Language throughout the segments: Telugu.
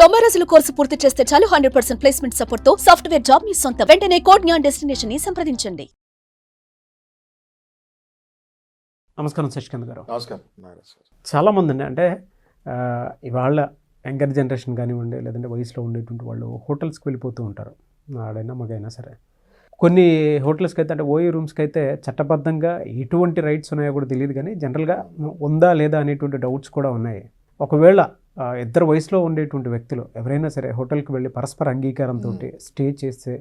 90 రోజుల కోర్సు పూర్తి చేస్తే చాలు 100% ప్లేస్మెంట్ సపోర్ట్ తో సాఫ్ట్వేర్ జాబ్ మీ సొంతం. వెంటనే కోడ్ జ్ఞాన్ డెస్టినేషన్ ని సంప్రదించండి. నమస్కారం శశికాంత్ గారు. నమస్కారం. చాలామంది అంటే ఇవాళ యంగర్ జనరేషన్ కానివ్వండి, లేదంటే వయసులో ఉండేటువంటి వాళ్ళు హోటల్స్కి వెళ్ళిపోతూ ఉంటారు, ఆడైనా మగైనా సరే. కొన్ని హోటల్స్కి అయితే అంటే ఓయూ రూమ్స్కి అయితే చట్టబద్ధంగా ఎటువంటి రైట్స్ ఉన్నాయో కూడా తెలియదు, కానీ జనరల్గా ఉందా లేదా అనేటువంటి డౌట్స్ కూడా ఉన్నాయి. ఒకవేళ ఇద్దరు వయసులో ఉండేటువంటి వ్యక్తులు ఎవరైనా సరే హోటల్కి వెళ్ళి పరస్పర అంగీకారంతో స్టే చేస్తే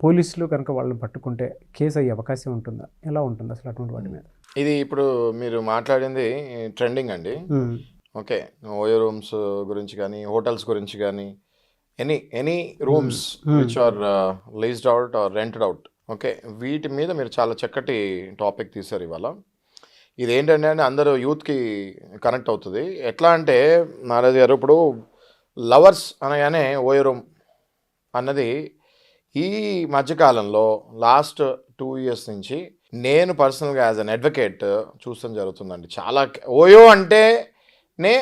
పోలీసులు కనుక వాళ్ళని పట్టుకుంటే కేసు అయ్యే అవకాశం ఉంటుందా? ఎలా ఉంటుంది అసలు అటువంటి వాటి మీద? ఇది ఇప్పుడు మీరు మాట్లాడింది ట్రెండింగ్ అండి. ఓకే, ఓయో రూమ్స్ గురించి కానీ హోటల్స్ గురించి కానీ any rooms which are leased out or rented out, okay, వీటి మీద మీరు చాలా చక్కటి టాపిక్ తీశారు ఇవాళ. ఇది ఏంటంటే అంటే అందరూ యూత్కి కనెక్ట్ అవుతుంది. ఎట్లా అంటే నారాజ్ గారు, ఇప్పుడు లవర్స్ అనగానే ఓయో రూమ్ అన్నది ఈ మధ్యకాలంలో లాస్ట్ 2 years నుంచి నేను పర్సనల్గా యాజ్ అన్ అడ్వకేట్ చూస్తాం జరుగుతుందండి. చాలా ఓయో అంటేనే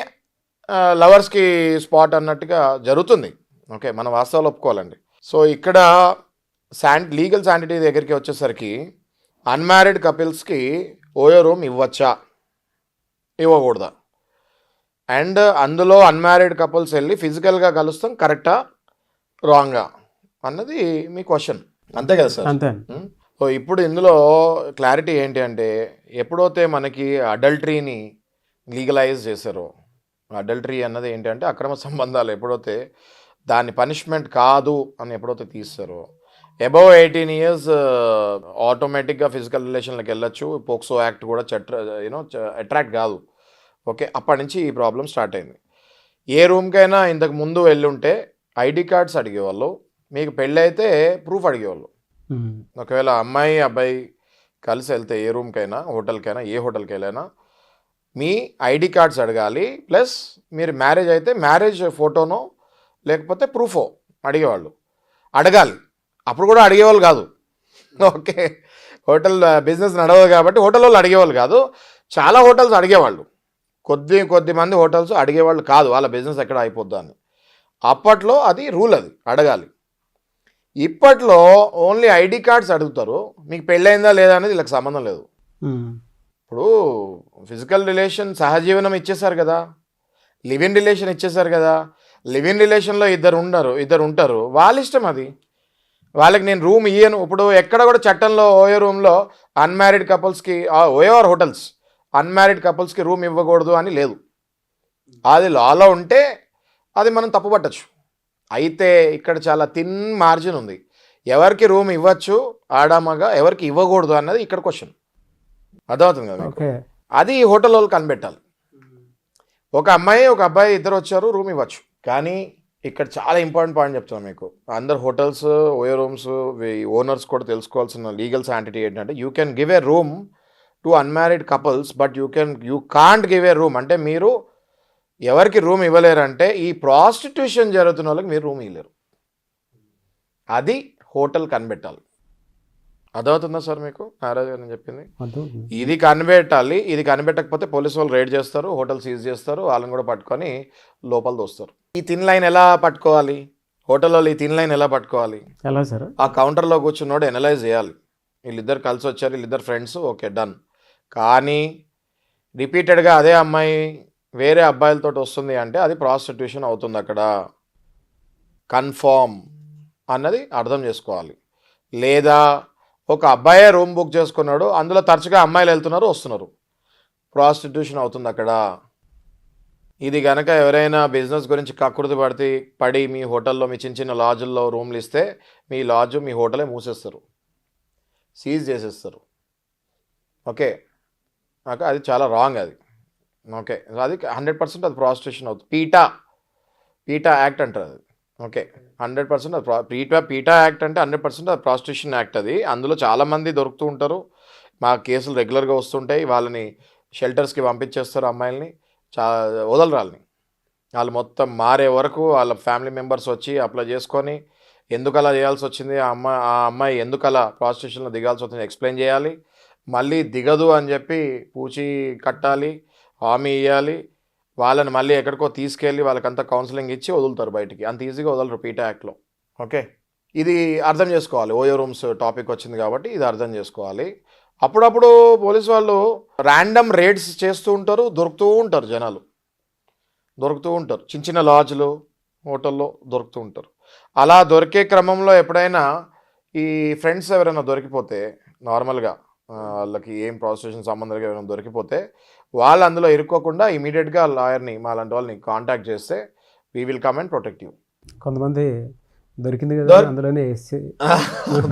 లవర్స్కి స్పాట్ అన్నట్టుగా జరుగుతుంది. ఓకే, మనం వాస్తవాలు ఒప్పుకోవాలండి. సో ఇక్కడ లీగల్ శాంటిటీ దగ్గరికి వచ్చేసరికి అన్మ్యారీడ్ కపిల్స్కి ఓయో రూమ్ ఇవ్వచ్చా, ఇవ్వకూడదా, అండ్ అందులో అన్మ్యారీడ్ కపుల్స్ వెళ్ళి ఫిజికల్గా కలుస్తాం కరెక్టా రాంగా అన్నది మీ క్వశ్చన్, అంతే కదా సార్? అంతే. సో ఇప్పుడు ఇందులో క్లారిటీ ఏంటి అంటే, ఎప్పుడైతే మనకి అడల్టరీని లీగలైజ్ చేశారో, అడల్టరీ అన్నది ఏంటంటే అక్రమ సంబంధాలు, ఎప్పుడైతే దాన్ని పనిష్మెంట్ కాదు అని ఎప్పుడైతే తీస్తారో, అబవ్ 18 years ఆటోమేటిక్గా ఫిజికల్ రిలేషన్లోకి వెళ్ళొచ్చు. పోక్సో యాక్ట్ కూడా అట్రాక్ట్ కాదు. ఓకే, అప్పటి నుంచి ఈ ప్రాబ్లం స్టార్ట్ అయింది. ఏ రూమ్కైనా ఇంతకు ముందు వెళ్ళుంటే ఐడి కార్డ్స్ అడిగేవాళ్ళు, మీకు పెళ్ళి అయితే ప్రూఫ్ అడిగేవాళ్ళు. ఒకవేళ అమ్మాయి అబ్బాయి కలిసి వెళ్తే ఏ రూమ్కైనా హోటల్కైనా ఏ హోటల్కి వెళ్ళైనా మీ ఐడి కార్డ్స్ అడగాలి, ప్లస్ మీరు మ్యారేజ్ అయితే మ్యారేజ్ ఫోటోనో లేకపోతే ప్రూఫో అడిగేవాళ్ళు, అడగాలి. అప్పుడు కూడా అడిగేవాళ్ళు కాదు. ఓకే, హోటల్ బిజినెస్ నడవదు కాబట్టి హోటల్ వాళ్ళు అడిగేవాళ్ళు కాదు. చాలా హోటల్స్ అడిగేవాళ్ళు, కొద్ది మంది హోటల్స్ అడిగేవాళ్ళు కాదు, వాళ్ళ బిజినెస్ ఎక్కడ అయిపోద్దా అని. అప్పట్లో అది రూల్, అది అడగాలి. ఇప్పట్లో ఓన్లీ ఐడి కార్డ్స్ అడుగుతారు, మీకు పెళ్ళైందా లేదా అనేది వీళ్ళకి సంబంధం లేదు. ఇప్పుడు ఫిజికల్ రిలేషన్ సహజీవనం ఇచ్చేసారు కదా, లివ్ ఇన్ రిలేషన్ ఇచ్చేసారు కదా. లివ్ ఇన్ రిలేషన్లో ఇద్దరు ఉంటారు, వాళ్ళ ఇష్టం అది. వాళ్ళకి నేను రూమ్ ఇయ్యను. ఇప్పుడు ఎక్కడ కూడా చట్టంలో ఓయో రూమ్లో అన్మ్యారీడ్ కపుల్స్కి, ఓయో ఆర్ హోటల్స్ అన్మ్యారీడ్ కపుల్స్కి రూమ్ ఇవ్వకూడదు అని లేదు. అది లాలో ఉంటే అది మనం తప్పుపట్టచ్చు. అయితే ఇక్కడ చాలా థిన్ మార్జిన్ ఉంది. ఎవరికి రూమ్ ఇవ్వచ్చు ఆడామగా, ఎవరికి ఇవ్వకూడదు అన్నది ఇక్కడ క్వశ్చన్. అర్థమవుతుంది కదా? అది హోటల్ వాళ్ళు కనిపెట్టాలి. ఒక అమ్మాయి ఒక అబ్బాయి ఇద్దరు వచ్చారు, రూమ్ ఇవ్వచ్చు. కానీ ఇక్కడ చాలా ఇంపార్టెంట్ పాయింట్ చెప్తున్నాను మీకు. అందరు హోటల్స్ ఓయో రూమ్స్ ఓనర్స్ కూడా తెలుసుకోవాల్సిన లీగల్ శాంటిటీ ఏంటంటే, you can give a room to unmarried couples, but you can't give a room. అంటే మీరు ఎవరికి రూమ్ ఇవ్వలేరంటే ఈ ప్రాస్టిట్యూషన్ జరుగుతున్న వాళ్ళకి మీరు రూమ్ ఇవ్వలేరు. అది హోటల్ కనిపెట్టాలి. అర్థమవుతుందా సార్ మీకు నారాజ్ గారు నేను చెప్పింది? ఇది కనిపెట్టాలి. ఇది కనిపెట్టకపోతే పోలీసు వాళ్ళు రైడ్ చేస్తారు, హోటల్ సీజ్ చేస్తారు, వాళ్ళని కూడా పట్టుకొని లోపల దోస్తారు. ఈ థిన్ లైన్ ఎలా పట్టుకోవాలి? హోటల్ వాళ్ళు ఈ థిన్ లైన్ ఎలా పట్టుకోవాలి? ఎలా సార్? ఆ కౌంటర్లో కూర్చున్నోడు ఎనలైజ్ చేయాలి, వీళ్ళిద్దరు కలిసి వచ్చారు, వీళ్ళిద్దరు ఫ్రెండ్స్, ఓకే డన్. కానీ రిపీటెడ్గా అదే అమ్మాయి వేరే అబ్బాయిలతో వస్తుంది అంటే అది ప్రాస్టిట్యూషన్ అవుతుంది అక్కడ, కన్ఫర్మ్ అన్నది అర్థం చేసుకోవాలి. లేదా ఒక అబ్బాయే రూమ్ బుక్ చేసుకున్నాడు, అందులో తరచుగా అమ్మాయిలు వెళ్తున్నారు వస్తున్నారు, ప్రాస్టిట్యూషన్ అవుతుంది అక్కడ. ఇది కనుక ఎవరైనా బిజినెస్ గురించి కక్కుర్తి పడి మీ హోటల్లో మీ చిన్న లాడ్జుల్లో రూమ్లు ఇస్తే మీ లాడ్జు మీ హోటలే మూసేస్తారు, సీజ్ చేసేస్తారు. ఓకే, అది చాలా రాంగ్ అది. ఓకే, అది 100% అది ప్రాస్టిట్యూషన్ అవుతుంది. పీటా యాక్ట్ అంటారు అది. ఓకే, 100% అది పీటా యాక్ట్ అంటే 100% అది ప్రాస్టిట్యూషన్ యాక్ట్. అది అందులో చాలామంది దొరుకుతూ ఉంటారు, మా కేసులు రెగ్యులర్గా వస్తుంటాయి. వాళ్ళని షెల్టర్స్కి పంపించేస్తారు, అమ్మాయిల్ని వదలరాలని. వాళ్ళు మొత్తం మారే వరకు వాళ్ళ ఫ్యామిలీ మెంబర్స్ వచ్చి అప్లై చేసుకొని ఎందుకు అలా చేయాల్సి వచ్చింది, ఆ అమ్మాయి ఎందుకు అలా ప్రాస్టిట్యూషన్లో దిగాల్సి వచ్చింది ఎక్స్ప్లెయిన్ చేయాలి. మళ్ళీ దిగదు అని చెప్పి పూచి కట్టాలి, హామీ ఇవ్వాలి. వాళ్ళని మళ్ళీ ఎక్కడికో తీసుకెళ్ళి వాళ్ళకంతా కౌన్సిలింగ్ ఇచ్చి వదులుతారు బయటికి. అంత ఈజీగా వదలరు పీటా యాక్ట్లో. ఓకే, ఇది అర్థం చేసుకోవాలి. ఓయో రూమ్స్ టాపిక్ వచ్చింది కాబట్టి ఇది అర్థం చేసుకోవాలి. అప్పుడప్పుడు పోలీసు వాళ్ళు ర్యాండమ్ రేడ్స్ చేస్తూ ఉంటారు, దొరుకుతూ ఉంటారు, జనాలు దొరుకుతూ ఉంటారు, చిన్న చిన్న లాడ్జ్లు హోటల్లో దొరుకుతూ ఉంటారు. అలా దొరికే క్రమంలో ఎప్పుడైనా ఈ ఫ్రెండ్స్ ఎవరైనా దొరికిపోతే, నార్మల్గా వాళ్ళకి ఏం ప్రాసిక్యూషన్ సంబంధంగా ఎవరైనా దొరికిపోతే వాళ్ళు అందులో ఇరుక్కోకుండా ఇమీడియట్గా లాయర్ని మాలాంటి వాళ్ళని కాంటాక్ట్ చేస్తే we will come and protect you. కొంతమంది దొరికింది కదా అందులోనే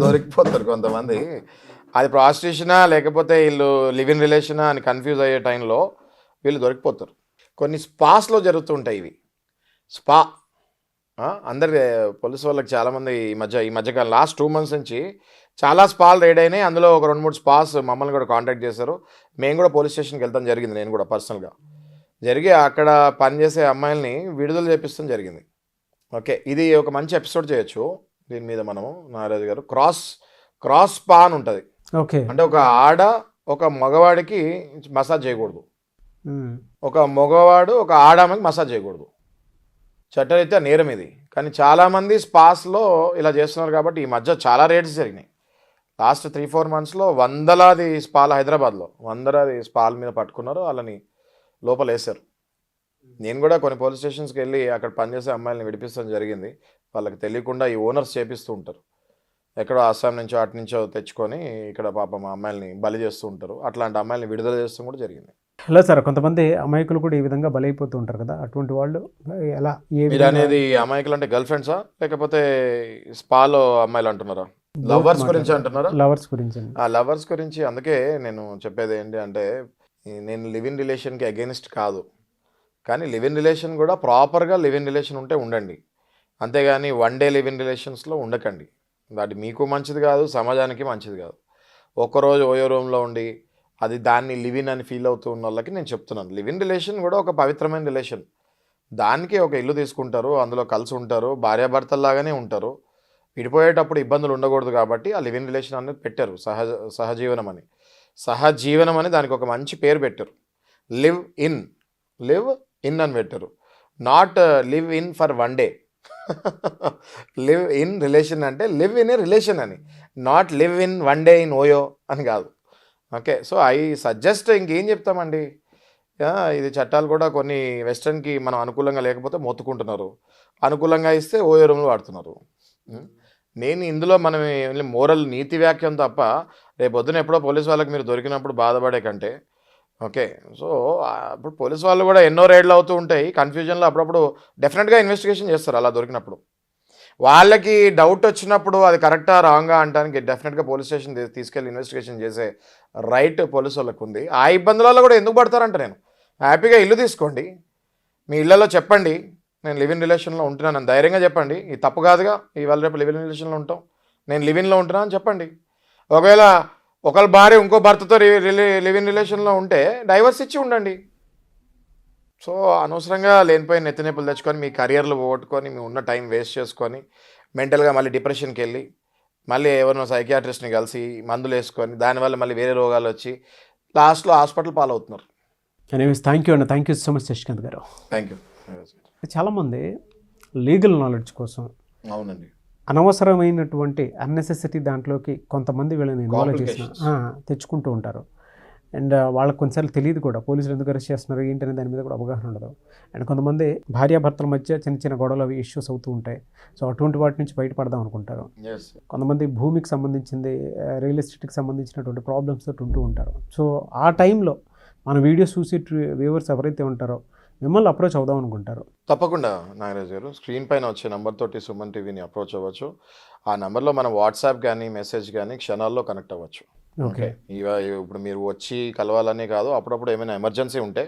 దొరికిపోతారు కొంతమంది. అది ప్రాస్టిట్యూషనా లేకపోతే వీళ్ళు లివ్ ఇన్ రిలేషనా అని కన్ఫ్యూజ్ అయ్యే టైంలో వీళ్ళు దొరికిపోతారు. కొన్ని స్పాస్లో జరుగుతుంటాయి ఇవి. స్పా అందరి పోలీసు వాళ్ళకి చాలామంది ఈ మధ్యకాలం లాస్ట్ 2 months నుంచి చాలా స్పాలు రైడ్ అయినాయి. అందులో ఒక 2-3 స్పాస్ మమ్మల్ని కూడా కాంటాక్ట్ చేశారు. మేము కూడా పోలీస్ స్టేషన్కి వెళ్తాం జరిగింది, నేను కూడా పర్సనల్గా జరిగి అక్కడ పనిచేసే అమ్మాయిల్ని విడుదల చేపిస్తాం జరిగింది. ఓకే, ఇది ఒక మంచి ఎపిసోడ్ చేయొచ్చు దీని మీద మనము. నాగరాజు గారు, క్రాస్ స్పా అని ఉంటుంది. ఓకే, అంటే ఒక ఆడ ఒక మగవాడికి మసాజ్ చేయకూడదు, ఒక మగవాడు ఒక ఆడామకి మసాజ్ చేయకూడదు. చట్టరీత్యా నేరం ఇది. కానీ చాలామంది స్పాస్లో ఇలా చేస్తున్నారు కాబట్టి ఈ మధ్య చాలా రేట్స్ జరిగినాయి. లాస్ట్ 3-4 monthsలో వందలాది స్పాలు, హైదరాబాద్లో వందలాది స్పాల మీద పట్టుకున్నారు, వాళ్ళని లోపల వేశారు. నేను కూడా కొన్ని పోలీస్ స్టేషన్స్కి వెళ్ళి అక్కడ పనిచేసే అమ్మాయిలని విడిపించడం జరిగింది. వాళ్ళకి తెలియకుండా ఈ ఓనర్స్ చేపిస్తూ ఉంటారు, ఎక్కడో అస్సాం నుంచో అటు నుంచో తెచ్చుకొని ఇక్కడ పాపం అమ్మాయిలని బలి చేస్తూ ఉంటారు. అట్లాంటి అమ్మాయిలని విడుదల చేస్తూ కూడా జరిగింది. హలో సార్, కొంతమంది అమాయకులు కూడా ఈ విధంగా బలైపోతూ ఉంటారు కదా, అటువంటి వాళ్ళు ఎలా? మీరు అనేది అమాయకులు అంటే గర్ల్ ఫ్రెండ్సా లేకపోతే స్పాలో అమ్మాయిలు అంటున్నారా? లవర్స్ గురించి అంటున్నారా? లవర్స్ గురించి. ఆ లవర్స్ గురించి అందుకే నేను చెప్పేది ఏంటి అంటే, నేను లివ్ ఇన్ రిలేషన్కి అగెనిస్ట్ కాదు, కానీ లివ్ ఇన్ రిలేషన్ కూడా ప్రాపర్గా లివ్ ఇన్ రిలేషన్ ఉంటే ఉండండి, అంతేగాని 1 day లివ్ ఇన్ రిలేషన్స్లో ఉండకండి. అది మీకు మంచిది కాదు, సమాజానికి మంచిది కాదు. ఒక్కరోజు ఓయో రూమ్లో ఉండి అది దాన్ని లివ్ ఇన్ అని ఫీల్ అవుతూ ఉన్న వాళ్ళకి నేను చెప్తున్నాను, లివ్ ఇన్ రిలేషన్ కూడా ఒక పవిత్రమైన రిలేషన్. దానికి ఒక ఇల్లు తీసుకుంటారు, అందులో కలిసి ఉంటారు, భార్యాభర్తల్లాగానే ఉంటారు. విడిపోయేటప్పుడు ఇబ్బందులు ఉండకూడదు కాబట్టి ఆ లివ్ ఇన్ రిలేషన్ అనేది పెట్టారు, సహజీవనం అని దానికి ఒక మంచి పేరు పెట్టారు. లివ్ ఇన్ అని పెట్టారు. Not live in for 1 day. Live in relation అంటే లివ్ ఇన్ ఏ రిలేషన్ అని, not live in 1 day in OYO అని కాదు. ఓకే, సో ఐ సజెస్ట్, ఇంకేం చెప్తామండి, ఇది చట్టాలు కూడా కొన్ని వెస్ట్రన్కి మనం అనుకూలంగా లేకపోతే మొత్తుకుంటున్నారు, అనుకూలంగా ఇస్తే ఓయో రూమ్లు వాడుతున్నారు. నేను ఇందులో మనం మోరల్ నీతి వ్యాఖ్యం తప్ప రేపు పొద్దున ఎప్పుడో పోలీసు వాళ్ళకి మీరు దొరికినప్పుడు బాధపడే కంటే. ఓకే, సో అప్పుడు పోలీసు వాళ్ళు కూడా ఎన్నో రేడ్లు అవుతూ ఉంటాయి, కన్ఫ్యూజన్లో అప్పుడప్పుడు డెఫినెట్గా ఇన్వెస్టిగేషన్ చేస్తారు. అలా దొరికినప్పుడు వాళ్ళకి డౌట్ వచ్చినప్పుడు అది కరెక్టా రాంగా అంటానికి డెఫినెట్గా పోలీస్ స్టేషన్ తీసుకెళ్ళి ఇన్వెస్టిగేషన్ చేసే రైట్ పోలీసు వాళ్ళకు ఉంది. ఆ ఇబ్బందులలో కూడా ఎందుకు పడతారంట, నేను హ్యాపీగా ఇల్లు తీసుకోండి, మీ ఇళ్లలో చెప్పండి నేను లివ్ ఇన్ రిలేషన్లో ఉంటున్నాను అని ధైర్యంగా చెప్పండి. ఇది తప్పు కాదుగా, ఇవాళ రేపు లివ్ ఇన్ రిలేషన్లో ఉంటాం, నేను లివ్ ఇన్లో ఉంటున్నా అని చెప్పండి. ఒకవేళ ఒకళ్ళ భార్య ఇంకో భర్తతో లివ్ ఇన్ రిలేషన్లో ఉంటే డైవర్స్ ఇచ్చి ఉండండి. సో అనవసరంగా లేనిపోయిన నెత్తినొప్పులు తెచ్చుకొని మీ కెరియర్లు పోగొట్టుకొని మీ ఉన్న టైం వేస్ట్ చేసుకొని మెంటల్గా మళ్ళీ డిప్రెషన్కి వెళ్ళి మళ్ళీ ఎవరినో సైకియాట్రిస్ట్ని కలిసి మందులు వేసుకొని దానివల్ల మళ్ళీ వేరే రోగాలు వచ్చి లాస్ట్లో హాస్పిటల్ పాలవుతున్నారు. ఎనీవేస్, థ్యాంక్ యూ అన్న, thank you so much Shashikanth garu. Thank you. చాలామంది లీగల్ నాలెడ్జ్ కోసం, అవునండి, అనవసరమైనటువంటి అన్నెసెసిటీ దాంట్లోకి కొంతమంది వీళ్ళని ఇన్వాల్వ్ చేసిన తెచ్చుకుంటూ ఉంటారు. అండ్ వాళ్ళకి కొన్నిసార్లు తెలియదు కూడా పోలీసులు ఎందుకు అరెస్ట్ చేస్తున్నారు ఏంటి అనే దాని మీద కూడా అవగాహన ఉండదు. అండ్ కొంతమంది భార్యాభర్తల మధ్య చిన్న చిన్న గొడవలు అవి ఇష్యూస్ అవుతూ ఉంటాయి. సో అటువంటి వాటి నుంచి బయటపడదాం అనుకుంటారు. కొంతమంది భూమికి సంబంధించింది, రియల్ ఎస్టేట్కి సంబంధించినటువంటి ప్రాబ్లమ్స్ తోటి ఉంటూ ఉంటారు. సో ఆ టైంలో మన వీడియోస్ చూసి వ్యూవర్స్ ఎవరైతే ఉంటారో మిమ్మల్ని అప్రోచ్ అవుదాం అనుకుంటారు. తప్పకుండా నాగరాజ్ గారు, స్క్రీన్ పైన వచ్చే నెంబర్ తోటి సుమన్ టీవీని అప్రోచ్ అవ్వచ్చు. ఆ నెంబర్లో మనం వాట్సాప్ కానీ మెసేజ్ కానీ క్షణాల్లో కనెక్ట్ అవ్వచ్చు. ఓకే, ఇప్పుడు మీరు వచ్చి కలవాలనే కాదు, అప్పుడప్పుడు ఏమైనా ఎమర్జెన్సీ ఉంటే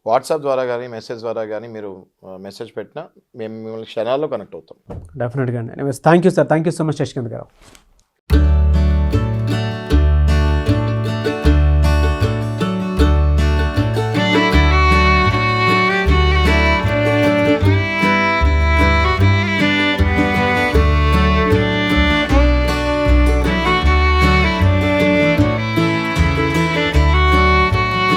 వాట్సాప్ ద్వారా కానీ మెసేజ్ ద్వారా కానీ మీరు మెసేజ్ పెట్టినా మేము మిమ్మల్ని క్షణాల్లో కనెక్ట్ అవుతాం. డెఫినెట్గా అండి. Thank you sir, thank you so much Shashikanth గారు.